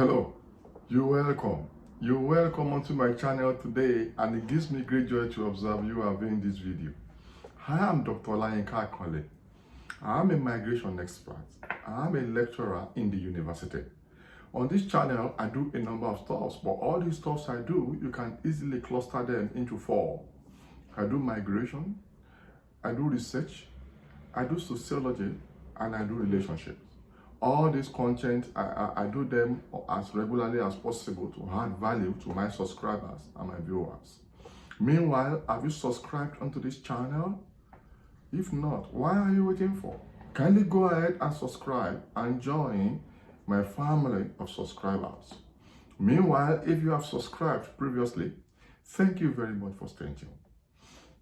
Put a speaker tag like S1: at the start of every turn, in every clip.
S1: Hello, you're welcome. You're welcome onto my channel today, and it gives me great joy to observe you are viewing this video. I am Dr. Olayinka Akole. I am a migration expert. I am a lecturer in the university. On this channel, I do a number of stuff, but all these stuffs I do, you can easily cluster them into four. I do migration, I do research, I do sociology, and I do relationships. All this content, I do them as regularly as possible to add value to my subscribers and my viewers. Meanwhile, have you subscribed onto this channel? If not, why are you waiting for? Kindly go ahead and subscribe and join my family of subscribers. Meanwhile, if you have subscribed previously, thank you very much for staying tuned.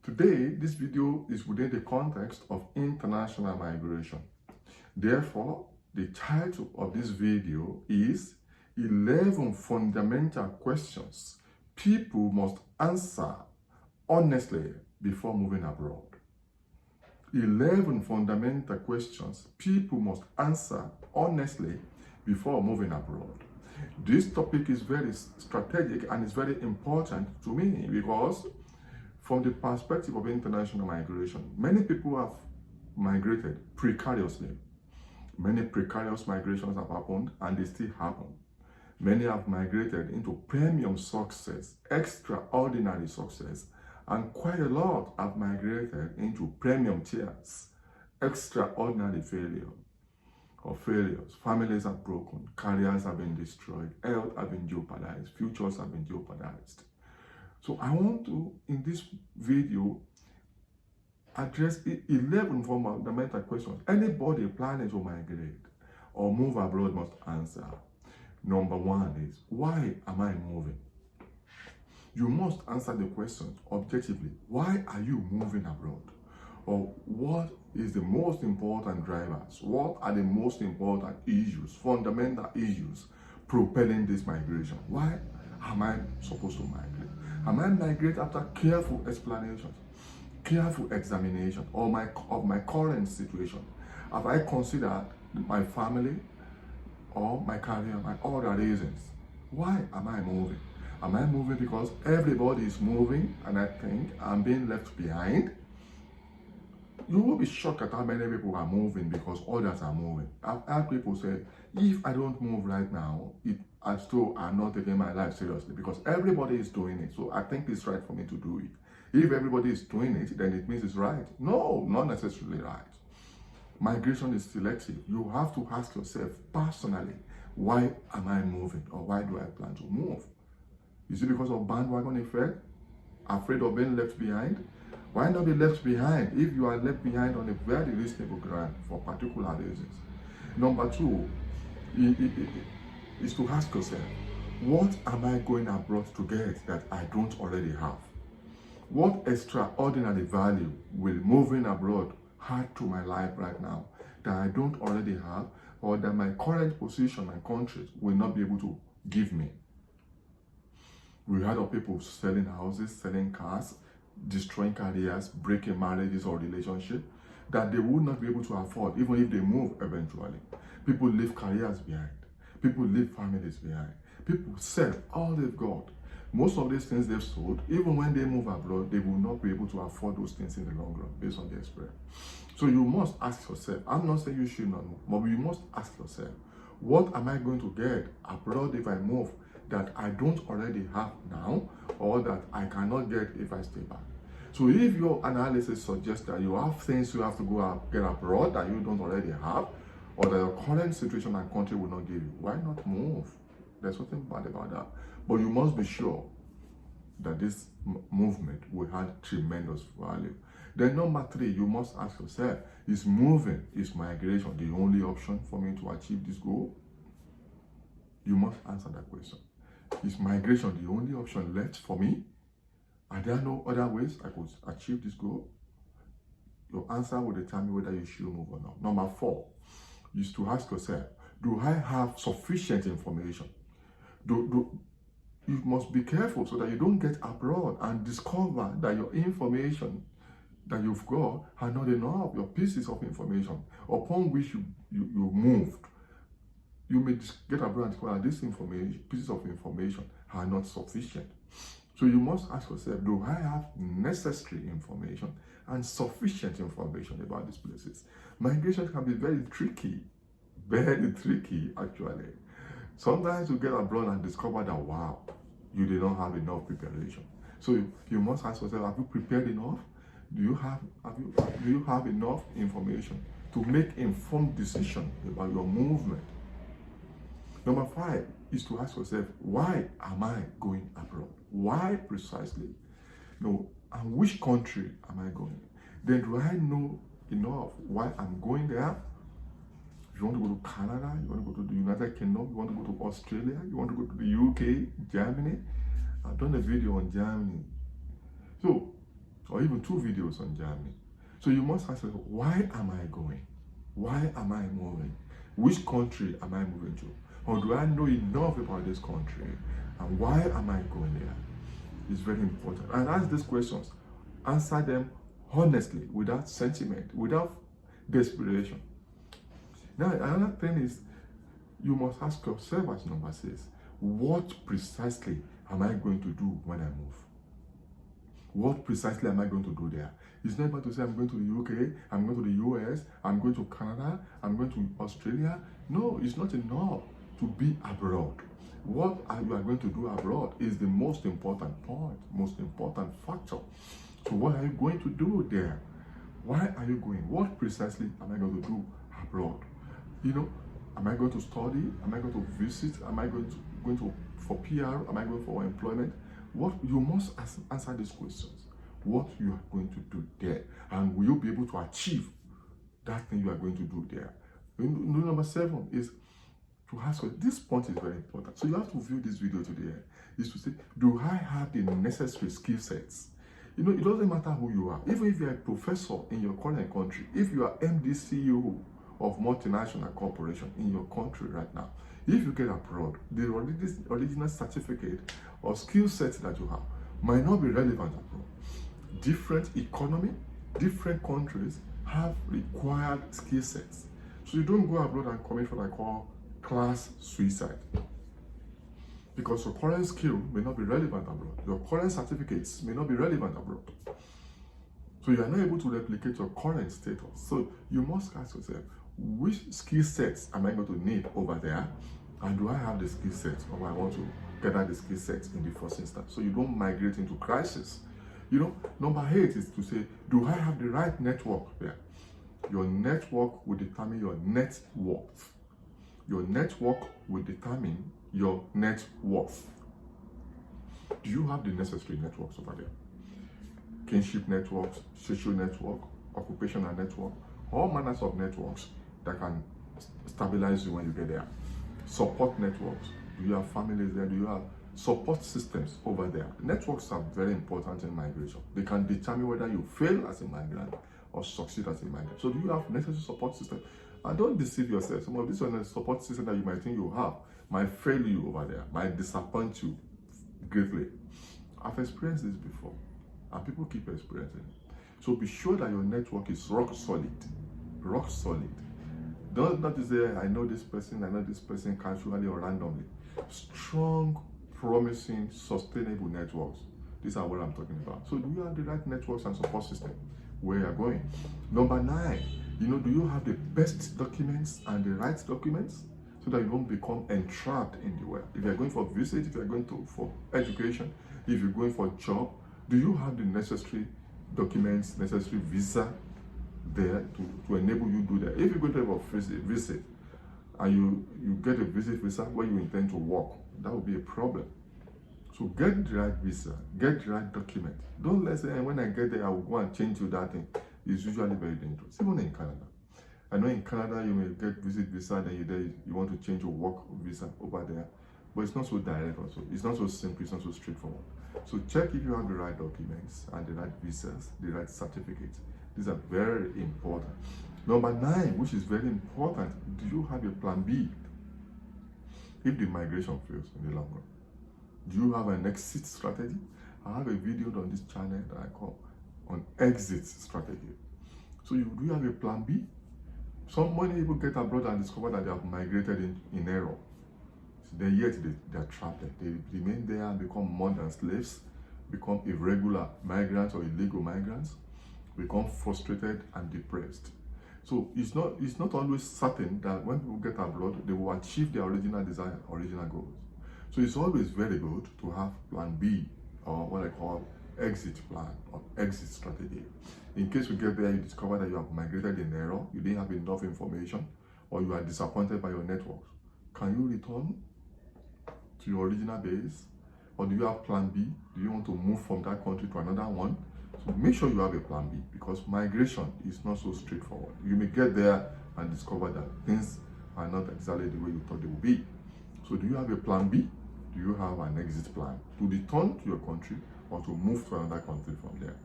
S1: Today, this video is within the context of international migration. Therefore, the title of this video is 11 fundamental questions people must answer honestly before moving abroad. 11 fundamental questions people must answer honestly before moving abroad. This topic is very strategic and is very important to me because from the perspective of international migration, many people have migrated precariously. Many precarious migrations have happened and they still happen. Many have migrated into premium success, extraordinary success, and quite a lot have migrated into premium tiers, extraordinary failure or failures. Families are broken, careers have been destroyed, health have been jeopardized, futures have been jeopardized. So I want to, in this video, address 11 fundamental questions anybody planning to migrate or move abroad must answer. Number one is, why am I moving? You must answer the question objectively. Why are you moving abroad? Or what is the most important drivers? What are the most important issues, fundamental issues propelling this migration? Why am I supposed to migrate? Am I migrate after careful explanations, careful examination of my current situation? Have I considered my family or my career, my other reasons? Why am I moving? Am I moving because everybody is moving and I think I'm being left behind? You will be shocked at how many people are moving because others are moving. I've heard people say, if I don't move right now, I still am not taking my life seriously because everybody is doing it. So I think it's right for me to do it. If everybody is doing it, then it means it's right. No, not necessarily right. Migration is selective. You have to ask yourself personally, why am I moving or why do I plan to move? Is it because of bandwagon effect? Afraid of being left behind? Why not be left behind if you are left behind on a very reasonable ground for particular reasons? Number two is to ask yourself, what am I going abroad to get that I don't already have? What extraordinary value will moving abroad add to my life right now that I don't already have, or that my current position and countries will not be able to give me? We heard of people selling houses, selling cars, destroying careers, breaking marriages or relationships that they would not be able to afford even if they move eventually. People leave careers behind. People leave families behind. People sell all they've got. Most of these things they've sold, even when they move abroad, they will not be able to afford those things in the long run based on their experience. So you must ask yourself, I'm not saying you should not move, but you must ask yourself, what am I going to get abroad if I move that I don't already have now, or that I cannot get if I stay back? So if your analysis suggests that you have things you have to go out, get abroad that you don't already have, or that your current situation and country will not give you, why not move? There's nothing bad about that. But you must be sure that this movement will have tremendous value. Then number three, you must ask yourself, is migration the only option for me to achieve this goal? You must answer that question. Is migration the only option left for me? Are there no other ways I could achieve this goal? Your answer will determine whether you should move or not. Number four is to ask yourself, do I have sufficient information? You must be careful so that you don't get abroad and discover that your information that you've got are not enough, your pieces of information upon which you moved you may get abroad and discover that these pieces of information are not sufficient. So you must ask yourself, do I have necessary information and sufficient information about these places? Migration can be very tricky actually. Sometimes you get abroad and discover that, wow, you did not have enough preparation. So you must ask yourself, have you prepared enough? Do you have enough information to make informed decision about your movement? Number 5 is to ask yourself, why am I going abroad? Why precisely? No, and which country am I going? Then do I know enough why I'm going there? If you want to go to Canada, you want to go to the United Kingdom, you want to go to Australia, you want to go to the UK, Germany. I've done a video on Germany. So, or even 2 videos on Germany. So you must ask yourself, why am I going? Why am I moving? Which country am I moving to? Or do I know enough about this country? And why am I going there? It's very important. And ask these questions. Answer them honestly, without sentiment, without desperation. Now, another thing is, you must ask yourself, as number 6, what precisely am I going to do when I move? What precisely am I going to do there? It's not about to say I'm going to the UK, I'm going to the US, I'm going to Canada, I'm going to Australia. No, it's not enough to be abroad. What you are going to do abroad is the most important point, most important factor. So what are you going to do there? Why are you going? What precisely am I going to do abroad? You know, am I going to study? Am I going to visit? Am I going to for PR? Am I going for employment? What you must answer these questions. What you are going to do there, and will you be able to achieve that thing you are going to do there? Number 7 is to ask. This point is very important. So you have to view this video today. Is to say, do I have the necessary skill sets? You know, it doesn't matter who you are. Even if you are a professor in your current country, if you are MD CEO of multinational corporation in your country right now, if you get abroad, the original certificate or skill set that you have might not be relevant abroad. Different economy, different countries have required skill sets. So you don't go abroad and commit what I call class suicide, because your current skill may not be relevant abroad. Your current certificates may not be relevant abroad. So you are not able to replicate your current status. So you must ask yourself, which skill sets am I going to need over there? And do I have the skill sets, or I want to gather the skill sets in the first instance? So you don't migrate into crisis. You know, number 8 is to say, do I have the right network there? Your network will determine your net worth. Your network will determine your net worth. Do you have the necessary networks over there? Kinship networks, social network, occupational network, all manners of networks that can stabilize you when you get there. Support networks. Do you have families there? Do you have support systems over there? Networks are very important in migration. They can determine whether you fail as a migrant or succeed as a migrant. So do you have necessary support system? And don't deceive yourself. Some of these are the support system that you might think you have might fail you over there, might disappoint you greatly. I've experienced this before, and people keep experiencing it. So be sure that your network is rock solid. Rock solid. Don't not say, I know this person casually or randomly. Strong, promising, sustainable networks. These are what I'm talking about. So do you have the right networks and support system where you're going? Number 9, you know, do you have the best documents and the right documents so that you don't become entrapped in the world? If you're going for visit, if you're going for education, if you're going for a job, do you have the necessary documents, necessary visa there to enable you to do that? If you go to a visit and you get a visit visa where you intend to work, that would be a problem. So get the right visa, get the right document. Don't let say, when I get there, I will go and change you that thing. It's usually very dangerous, even in Canada. I know in Canada, you may get visit visa, then you want to change your work visa over there. But it's not so direct also. It's not so simple, it's not so straightforward. So check if you have the right documents and the right visas, the right certificates. These are very important. Number 9, which is very important, do you have a plan B if the migration fails in the long run? Do you have an exit strategy? I have a video on this channel that I call on exit strategy. So do you have a plan B? So many people get abroad and discover that they have migrated in error. Then yet they are trapped there. They remain there and become modern slaves, become irregular migrants or illegal migrants, become frustrated and depressed. So it's not always certain that when people get abroad, they will achieve their original desire, original goals. So it's always very good to have plan B, or what I call exit plan or exit strategy. In case you get there, you discover that you have migrated in error, you didn't have enough information, or you are disappointed by your networks. Can you return to your original base? Or do you have plan B? Do you want to move from that country to another one? So make sure you have a plan B, because migration is not so straightforward. You may get there and discover that things are not exactly the way you thought they would be. So do you have a plan B? Do you have an exit plan to return to your country or to move to another country from there?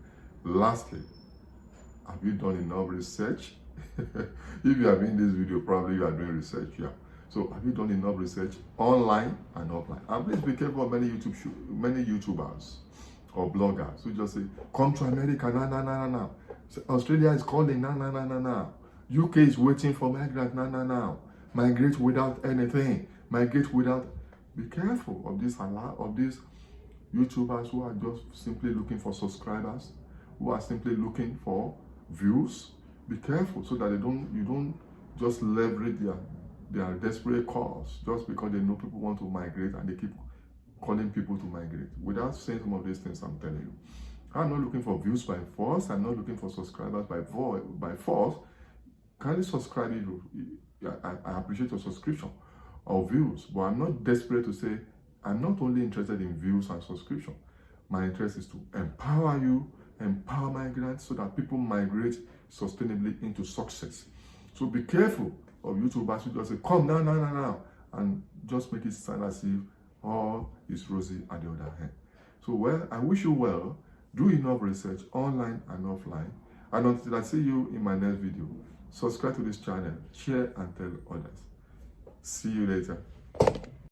S1: Lastly, have you done enough research? If you have in this video, probably you are doing research here. So have you done enough research online and offline? And please be careful of many YouTubers or bloggers who just say, come to America, nah. Australia is calling, nah. UK is waiting for migrants, nah. Migrate without anything. Migrate without... Be careful of these YouTubers who are just simply looking for subscribers, who are simply looking for views. Be careful so that you don't just leverage their desperate calls just because they know people want to migrate and they keep calling people to migrate. Without saying some of these things I'm telling you. I'm not looking for views by force. I'm not looking for subscribers by force. Kindly subscribe if I appreciate your subscription or views, but I'm not desperate to say I'm not only interested in views and subscription. My interest is to empower you, empower migrants so that people migrate sustainably into success. So be careful of YouTubers who just say, come now, and just make it sound as if all is rosy at the other hand. So, well, I wish you well. Do enough research online and offline. And until I see you in my next video, subscribe to this channel, share and tell others. See you later.